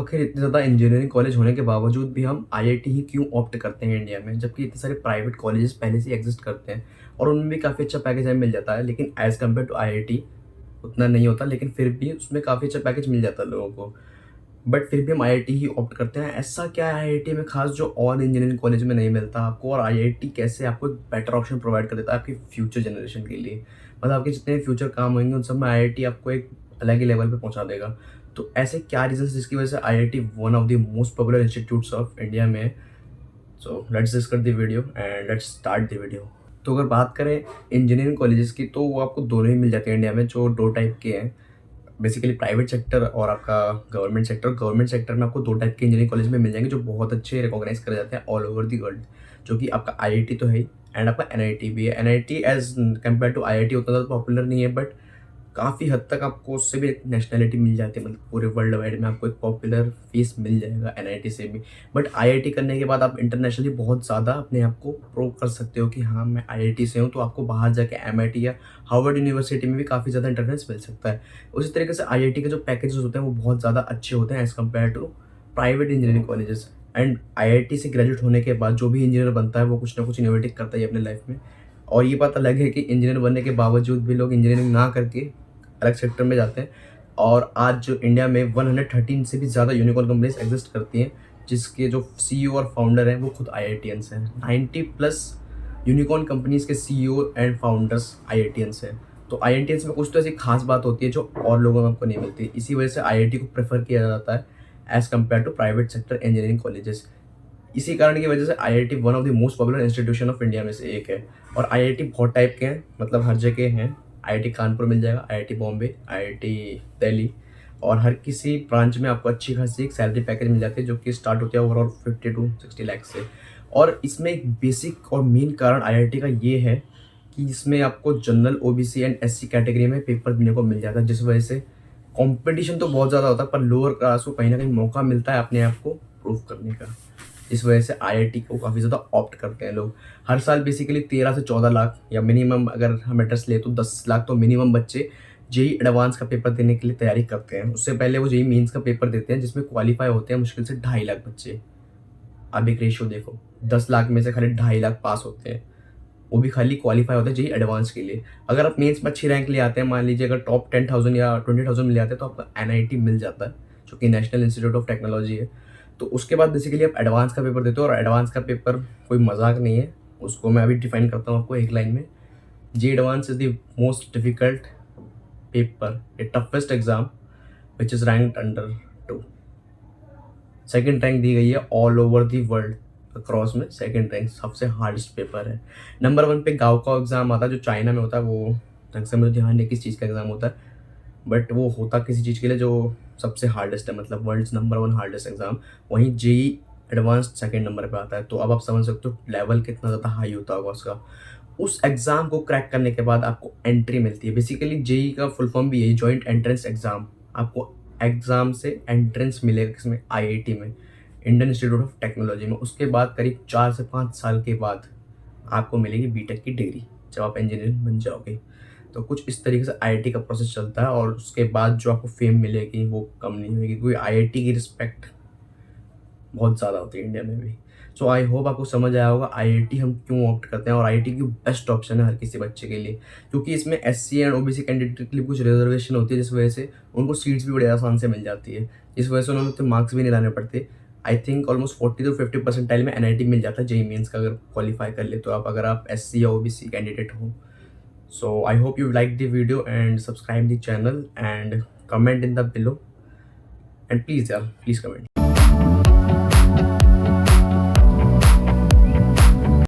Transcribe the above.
आखिर इतने ज़्यादा इंजीनियरिंग कॉलेज होने के बावजूद भी हम आईआईटी ही क्यों ऑप्ट करते हैं इंडिया में, जबकि इतने सारे प्राइवेट कॉलेजेस पहले से एग्जिस्ट करते हैं और उनमें भी काफ़ी अच्छा पैकेज हमें मिल जाता है। लेकिन एज़ कम्पेयर टू आईआईटी उतना नहीं होता, लेकिन फिर भी उसमें काफ़ी अच्छा पैकेज मिल जाता है लोगों को। बट फिर भी हम आईआईटी ही ऑप्ट करते हैं। ऐसा क्या है आईआईटी में खास जो और इंजीनियरिंग कॉलेज में नहीं मिलता आपको, और आईआईटी कैसे आपको एक बेटर ऑप्शन प्रोवाइड कर देता है आपकी फ्यूचर जनरेशन के लिए। मतलब आपके जितने फ्यूचर काम होंगे उन सब में आईआईटी आपको एक अलग ही लेवल पे पहुंचा देगा। तो ऐसे क्या रीजंस जिसकी वजह से IIT one of the most popular institutes of India में है। So let's discuss the video and let's start the video. तो अगर बात करें इंजीनियरिंग कॉलेजेस की, तो वो आपको दोनों ही मिल जाते हैं इंडिया में, जो दो टाइप के हैं बेसिकली, प्राइवेट सेक्टर और आपका गवर्नमेंट सेक्टर। गवर्नमेंट सेक्टर में आपको दो टाइप के इंजीनियरिंग कॉलेज में मिल जाएंगे जो बहुत अच्छे रिकॉग्नाइज करे जाते हैं ऑल ओवर दी वर्ल्ड, जो कि आपका आईआईटी तो है ही एंड आपका एनआईटी भी है। NIT as compare to IIT उतना ज़्यादा पॉपुलर नहीं है, बट काफ़ी हद तक आपको उससे भी एक नेशनैलिटी मिल जाती है। मतलब पूरे वर्ल्ड वाइड में आपको एक पॉपुलर फेस मिल जाएगा एनआईटी से भी। बट आईआईटी करने के बाद आप इंटरनेशनली बहुत ज़्यादा अपने आप को प्रूव कर सकते हो कि हाँ मैं आईआईटी से हूँ, तो आपको बाहर जाके एमआईटी या हार्वर्ड यूनिवर्सिटी में भी काफ़ी ज़्यादा इंटरनेस मिल सकता है। उसी तरीके से आईआईटी के जो पैकेजेस होते हैं वो बहुत ज़्यादा अच्छे होते हैं as compare to private engineering colleges. And IIT से ग्रेजुएट होने के बाद जो भी इंजीनियर बनता है वो कुछ ना कुछ इनोवेटिव करता है अपने लाइफ में। और ये बात अलग है कि इंजीनियर बनने के बावजूद भी लोग इंजीनियरिंग ना करके अलग सेक्टर में जाते हैं। और आज जो इंडिया में 113 से भी ज़्यादा यूनिकॉर्न कंपनीज एग्जिस्ट करती हैं, जिसके जो सीईओ और फाउंडर हैं वो खुद आईआईटीएंस हैं। 90 प्लस यूनिकॉर्न कंपनीज के सीईओ एंड फाउंडर्स आईआईटीएंस हैं। तो आईआईटीएंस में कुछ तो ऐसी खास बात होती है जो और लोगों में आपको नहीं मिलती। इसी वजह से आईआईटी को प्रेफर किया जाता है as compare to private sector engineering colleges. इसी कारण की वजह से IIT one of the most popular institution of India में से एक है। और आईआईटी बहुत टाइप के हैं, मतलब हर जगह हैं। आईआईटी कानपुर मिल जाएगा, आईआईटी बॉम्बे, आईआईटी दिल्ली, और हर किसी ब्रांच में आपको अच्छी खासी एक सैलरी पैकेज मिल जाती है जो कि स्टार्ट होती है ओवरऑल 50 to 60 लाख से। और इसमें एक बेसिक और मेन कारण आईआईटी का ये है कि इसमें आपको general, OBC and SC category में पेपर देने को मिल जाता है, जिस वजह से कंपटीशन तो बहुत ज़्यादा होता है, पर लोअर क्लास को कहीं ना कहीं मौका मिलता है अपने आप को प्रूव करने का। इस वजह से आईआईटी को काफ़ी ज़्यादा ऑप्ट करते हैं लोग। हर साल बेसिकली 13 से 14 लाख या मिनिमम, अगर हम एड्रेस ले तो 10 लाख तो मिनिमम बच्चे जेई एडवांस का पेपर देने के लिए तैयारी करते हैं। उससे पहले वो जेई मेंस का पेपर देते हैं, जिसमें क्वालिफाई होते हैं मुश्किल से 2.5 लाख बच्चे। अब एक रेशियो देखो, 10 लाख में से खाली 2.5 लाख पास होते हैं, वो भी खाली क्वालिफाई होते हैं जेई एडवांस के लिए। अगर आप मेंस में अच्छी रैंक ले आते हैं, मान लीजिए अगर टॉप 10,000 या 20,000 मिल जाते हैं, तो आपका एनआईटी मिल जाता है, जो कि नेशनल इंस्टीट्यूट ऑफ टेक्नोलॉजी है। तो उसके बाद बेसिकली आप एडवांस का पेपर देते हो, और एडवांस का पेपर कोई मजाक नहीं है। उसको मैं अभी डिफाइन करता हूँ आपको एक लाइन में। JEE advance is the most difficult paper, a toughest exam which is ranked under 2। Second rank दी गई है all over the world across में। सेकेंड रैंक सबसे हार्डेस्ट पेपर है। नंबर 1 पे गाँव का एग्जाम आता है जो चाइना में होता है, वो ढंग से मुझे ध्यान नहीं किस चीज़ का एग्जाम होता है, बट वो होता किसी चीज़ के लिए जो सबसे हार्डेस्ट है, मतलब वर्ल्ड्स नंबर 1 हार्डेस्ट एग्जाम। वहीं जेई एडवांस सेकंड नंबर पे आता है। तो अब आप समझ सकते हो लेवल कितना ज़्यादा हाई होता होगा उसका। उस एग्ज़ाम को क्रैक करने के बाद आपको एंट्री मिलती है। बेसिकली जेई का फुल फॉर्म भी यही, जॉइंट एंट्रेंस एग्जाम। आपको एग्ज़ाम से एंट्रेंस मिलेगा किसमें, आईआईटी में, इंडियन इंस्टीट्यूट ऑफ टेक्नोलॉजी में। उसके बाद करीब 4 से 5 साल के बाद आपको मिलेगी बीटेक की डिग्री, जब आप इंजीनियर बन जाओगे। तो कुछ इस तरीके से आईआईटी का प्रोसेस चलता है, और उसके बाद जो आपको फेम मिलेगी वो कम नहीं होगी, क्योंकि आईआईटी की रिस्पेक्ट बहुत ज़्यादा होती है इंडिया में भी। सो आई होप आपको समझ आया होगा आईआईटी हम क्यों ऑप्ट करते हैं, और आईआईटी की बेस्ट ऑप्शन है हर किसी बच्चे के लिए, क्योंकि इसमें एससी एंड ओबीसी कैंडिडेट के लिए कुछ रिजर्वेशन होती है, जिस वजह से उनको सीट्स भी बड़े आसान से मिल जाती है, जिस वजह से उन्हें उतने मार्क्स भी नहीं लाने पड़ते। I think almost 40 to 50 percentile में एनआईटी मिल जाता है जेई मेंस का, अगर क्वालिफाई कर ले तो आप, अगर आप एससी या ओबीसी कैंडिडेट हो। So I hope you liked the video and subscribe the channel and comment in the below, and please, yeah, please comment.